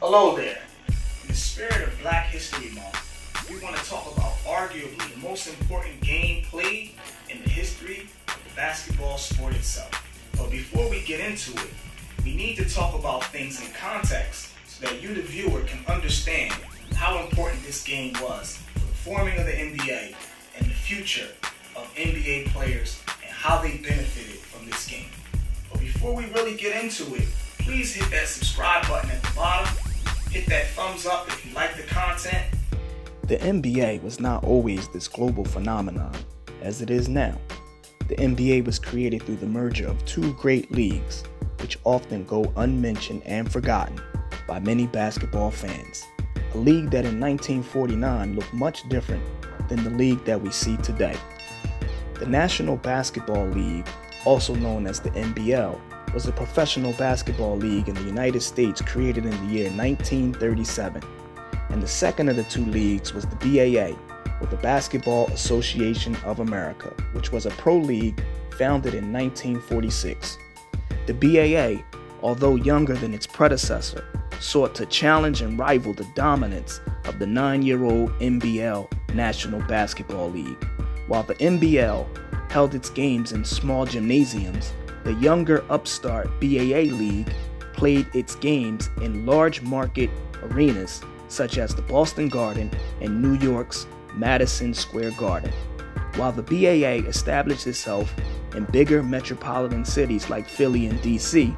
Hello there. In the spirit of Black History Month, we want to talk about arguably the most important game played in the history of the basketball sport itself. But before we get into it, we need to talk about things in context so that you, the viewer, can understand how important this game was for the forming of the NBA and the future of NBA players and how they benefited from this game. But before we really get into it, please hit that subscribe button at the bottom. Hit that thumbs up if you like the content. The NBA was not always this global phenomenon as it is now. The NBA was created through the merger of two great leagues, which often go unmentioned and forgotten by many basketball fans. A league that in 1949 looked much different than the league that we see today. The National Basketball League, also known as the NBL, was a professional basketball league in the United States created in the year 1937. And the second of the two leagues was the BAA, or the Basketball Association of America, which was a pro league founded in 1946. The BAA, although younger than its predecessor, sought to challenge and rival the dominance of the 9-year-old NBL National Basketball League. While the NBL held its games in small gymnasiums, the younger upstart BAA League played its games in large market arenas such as the Boston Garden and New York's Madison Square Garden. While the BAA established itself in bigger metropolitan cities like Philly and DC,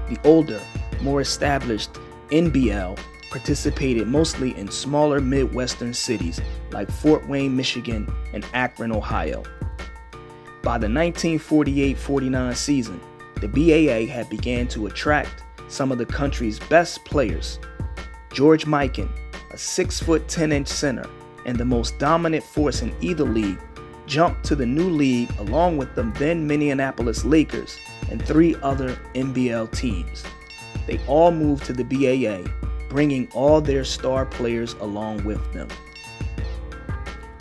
the older, more established NBL participated mostly in smaller Midwestern cities like Fort Wayne, Michigan, and Akron, Ohio. By the 1948-49 season, the BAA had began to attract some of the country's best players. George Mikan, a 6'10" center and the most dominant force in either league, jumped to the new league along with the then Minneapolis Lakers and 3 other NBL teams. They all moved to the BAA, bringing all their star players along with them.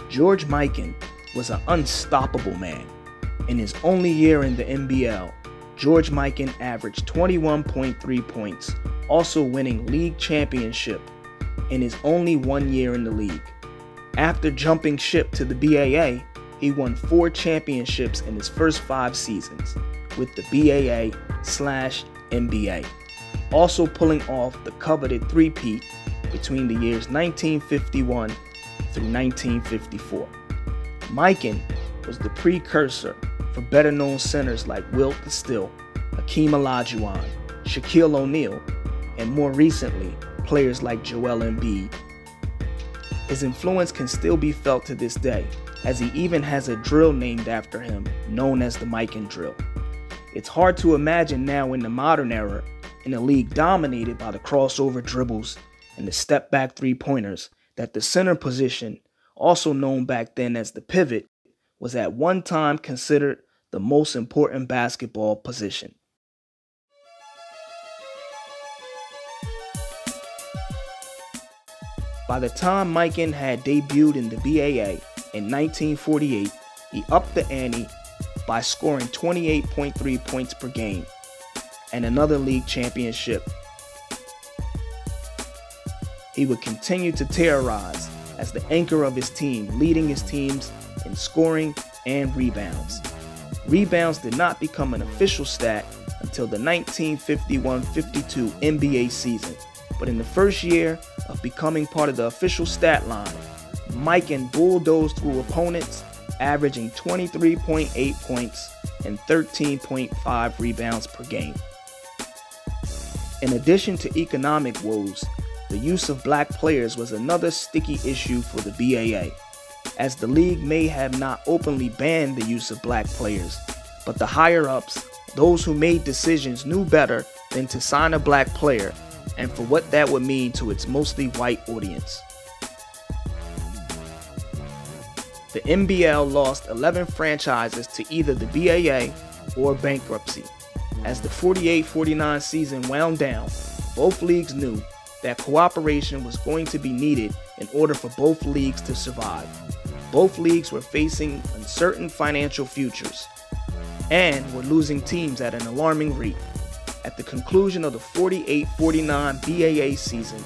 George Mikan was an unstoppable man. In his only year in the NBL, George Mikan averaged 21.3 points, also winning league championship in his only 1 year in the league. After jumping ship to the BAA, he won 4 championships in his first 5 seasons with the BAA/NBA, also pulling off the coveted three-peat between the years 1951 through 1954. Mikan was the precursor for better-known centers like Wilt the Still, Hakeem Olajuwon, Shaquille O'Neal, and more recently, players like Joel Embiid. His influence can still be felt to this day, as he even has a drill named after him, known as the Mikan drill. It's hard to imagine now in the modern era, in a league dominated by the crossover dribbles and the step-back three-pointers, that the center position, also known back then as the pivot, was at one time considered the most important basketball position. By the time Mikan had debuted in the BAA in 1948, he upped the ante by scoring 28.3 points per game and another league championship. He would continue to terrorize as the anchor of his team, leading his teams in scoring and rebounds. Rebounds did not become an official stat until the 1951-52 NBA season, but in the first year of becoming part of the official stat line, Mikan bulldozed through opponents, averaging 23.8 points and 13.5 rebounds per game. In addition to economic woes, the use of black players was another sticky issue for the BAA, as the league may have not openly banned the use of black players, but the higher-ups, those who made decisions, knew better than to sign a black player and for what that would mean to its mostly white audience. The NBL lost 11 franchises to either the BAA or bankruptcy. As the 48-49 season wound down, both leagues knew that cooperation was going to be needed in order for both leagues to survive. Both leagues were facing uncertain financial futures and were losing teams at an alarming rate. At the conclusion of the 48-49 BAA season,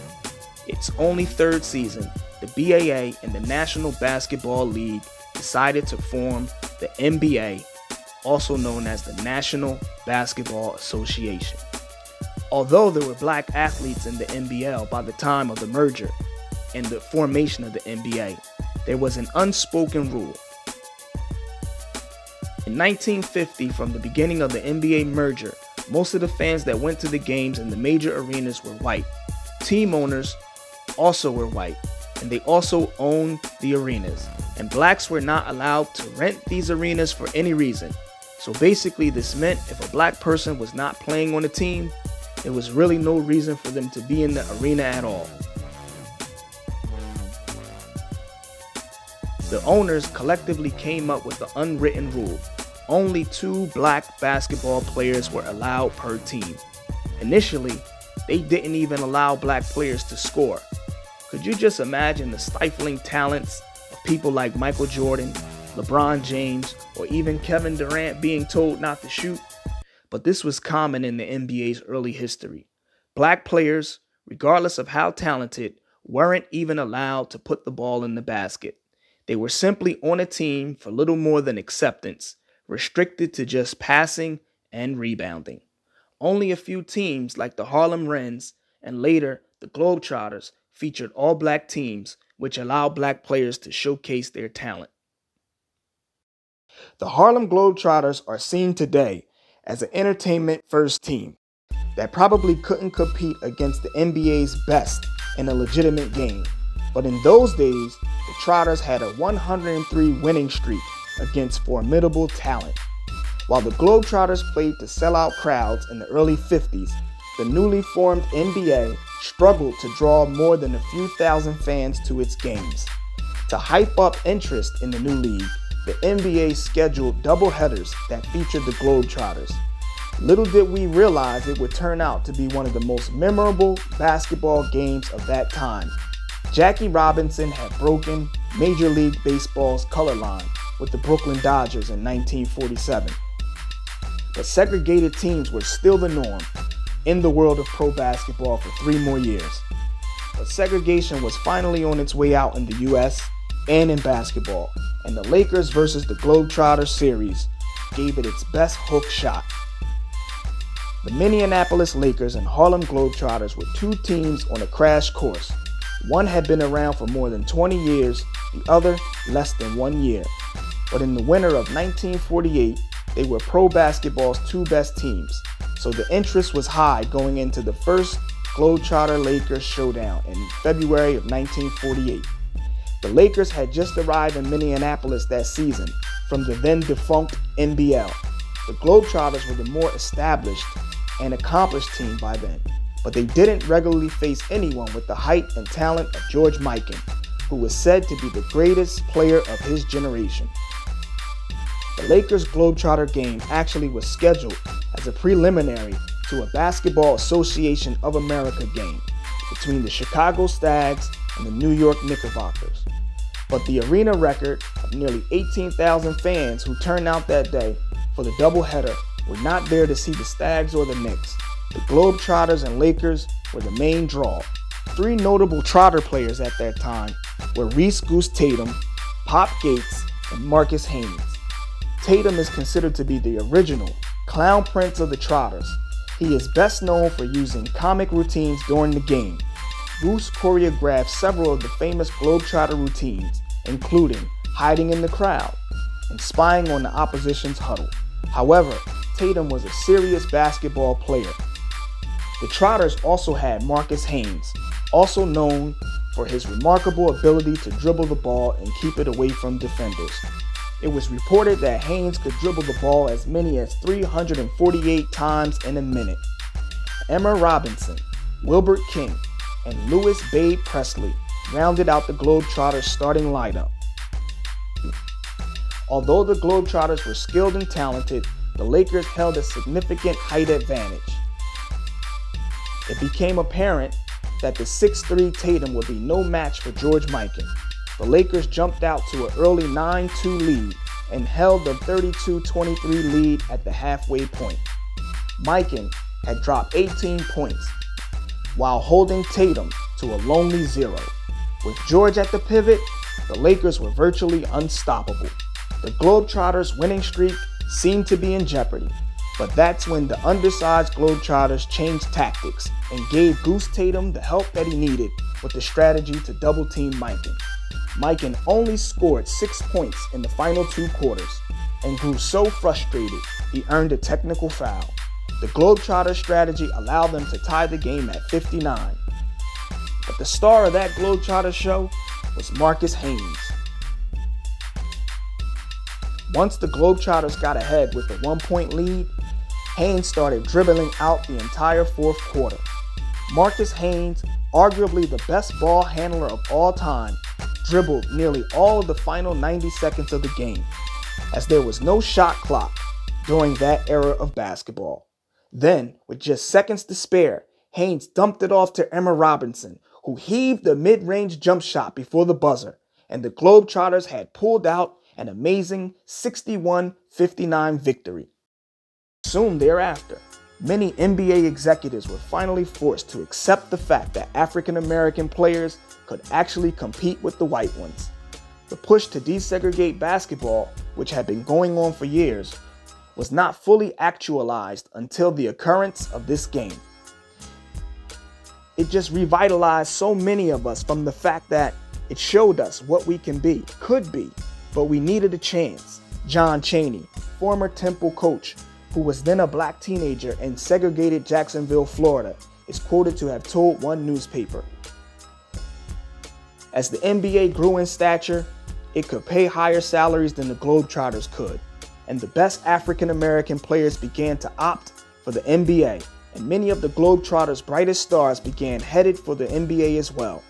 its only third season, the BAA and the National Basketball League decided to form the NBA, also known as the National Basketball Association. Although there were black athletes in the NBL by the time of the merger and the formation of the NBA, there was an unspoken rule. In 1950, from the beginning of the NBA merger, most of the fans that went to the games in the major arenas were white. Team owners also were white, and they also owned the arenas, and blacks were not allowed to rent these arenas for any reason. So basically this meant if a black person was not playing on a team, there was really no reason for them to be in the arena at all. The owners collectively came up with the unwritten rule. Only 2 black basketball players were allowed per team. Initially, they didn't even allow black players to score. Could you just imagine the stifling talents of people like Michael Jordan, LeBron James, or even Kevin Durant being told not to shoot? But this was common in the NBA's early history. Black players, regardless of how talented, weren't even allowed to put the ball in the basket. They were simply on a team for little more than acceptance, restricted to just passing and rebounding. Only a few teams like the Harlem Wrens and later the Globetrotters featured all-black teams, which allowed black players to showcase their talent. The Harlem Globetrotters are seen today as an entertainment-first team that probably couldn't compete against the NBA's best in a legitimate game. But in those days, the Trotters had a 103 winning streak against formidable talent. While the Globetrotters played to sellout crowds in the early 50s, the newly formed NBA struggled to draw more than a few thousand fans to its games. To hype up interest in the new league, the NBA scheduled doubleheaders that featured the Globetrotters. Little did we realize it would turn out to be one of the most memorable basketball games of that time. Jackie Robinson had broken Major League Baseball's color line with the Brooklyn Dodgers in 1947. But segregated teams were still the norm in the world of pro basketball for 3 more years. But segregation was finally on its way out in the US and in basketball, and the Lakers versus the Globetrotters series gave it its best hook shot. The Minneapolis Lakers and Harlem Globetrotters were 2 teams on a crash course. One had been around for more than 20 years, the other less than 1 year. But in the winter of 1948, they were pro basketball's 2 best teams, so the interest was high going into the first Globetrotter-Lakers showdown in February of 1948. The Lakers had just arrived in Minneapolis that season from the then-defunct NBL. The Globetrotters were the more established and accomplished team by then, but they didn't regularly face anyone with the height and talent of George Mikan, who was said to be the greatest player of his generation. The Lakers Globetrotter game actually was scheduled as a preliminary to a Basketball Association of America game between the Chicago Stags and the New York Knickerbockers. But the arena record of nearly 18,000 fans who turned out that day for the doubleheader were not there to see the Stags or the Knicks. The Globetrotters and Lakers were the main draw. 3 notable Trotter players at that time were Reese Goose Tatum, Pop Gates, and Marcus Haynes. Tatum is considered to be the original clown prince of the Trotters. He is best known for using comic routines during the game. Goose choreographed several of the famous Globetrotter routines, including hiding in the crowd and spying on the opposition's huddle. However, Tatum was a serious basketball player. The Trotters also had Marcus Haynes, also known for his remarkable ability to dribble the ball and keep it away from defenders. It was reported that Haynes could dribble the ball as many as 348 times in a minute. Emma Robinson, Wilbert King, and Louis Babe Presley rounded out the Globetrotters starting lineup. Although the Globetrotters were skilled and talented, the Lakers held a significant height advantage. It became apparent that the 6'3" Tatum would be no match for George Mikan. The Lakers jumped out to an early 9-2 lead and held the 32-23 lead at the halfway point. Mikan had dropped 18 points, while holding Tatum to a lonely 0. With George at the pivot, the Lakers were virtually unstoppable. The Globetrotters' winning streak seemed to be in jeopardy, but that's when the undersized Globetrotters changed tactics and gave Goose Tatum the help that he needed with the strategy to double-team Mikan. Mikan only scored 6 points in the final 2 quarters and grew so frustrated he earned a technical foul. The Globetrotters strategy allowed them to tie the game at 59. But the star of that Globetrotters show was Marcus Haynes. Once the Globetrotters got ahead with a 1-point lead, Haynes started dribbling out the entire 4th quarter. Marcus Haynes, arguably the best ball handler of all time, dribbled nearly all of the final 90 seconds of the game, as there was no shot clock during that era of basketball. Then, with just seconds to spare, Haynes dumped it off to Emma Robinson, who heaved the mid-range jump shot before the buzzer, and the Globetrotters had pulled out an amazing 61-59 victory. Soon thereafter, many NBA executives were finally forced to accept the fact that African American players could actually compete with the white ones. The push to desegregate basketball, which had been going on for years, was not fully actualized until the occurrence of this game. It just revitalized so many of us from the fact that it showed us what we could be, but we needed a chance. John Chaney, former Temple coach, who was then a black teenager in segregated Jacksonville, Florida, is quoted to have told one newspaper, "As the NBA grew in stature, it could pay higher salaries than the Globetrotters could, and the best African American players began to opt for the NBA, and many of the Globetrotters' brightest stars began headed for the NBA as well.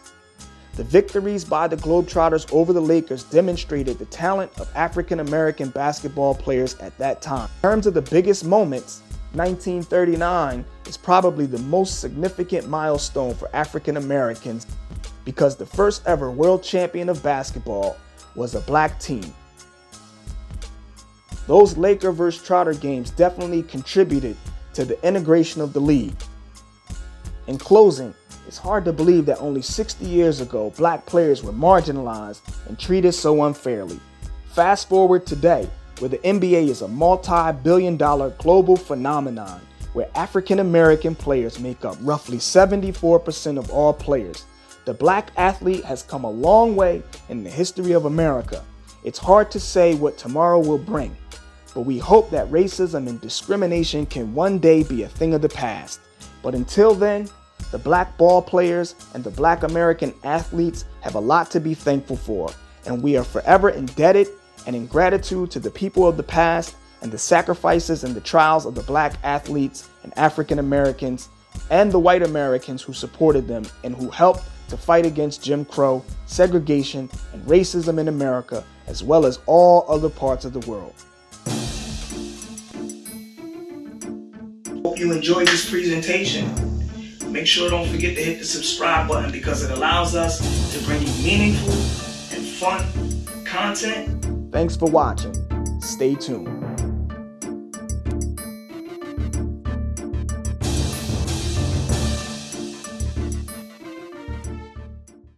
The victories by the Globetrotters over the Lakers demonstrated the talent of African American basketball players at that time. In terms of the biggest moments, 1939 is probably the most significant milestone for African Americans because the first ever world champion of basketball was a black team. Those Laker vs. Trotter games definitely contributed to the integration of the league. In closing, it's hard to believe that only 60 years ago, black players were marginalized and treated so unfairly. Fast forward today, where the NBA is a multi-billion-dollar global phenomenon, where African American players make up roughly 74% of all players. The black athlete has come a long way in the history of America. It's hard to say what tomorrow will bring, but we hope that racism and discrimination can one day be a thing of the past. But until then, the black ball players and the black American athletes have a lot to be thankful for, and we are forever indebted and in gratitude to the people of the past and the sacrifices and the trials of the black athletes and African Americans and the white Americans who supported them and who helped to fight against Jim Crow, segregation, and racism in America, as well as all other parts of the world. Hope you enjoyed this presentation. Make sure don't forget to hit the subscribe button because it allows us to bring you meaningful and fun content. Thanks for watching. Stay tuned.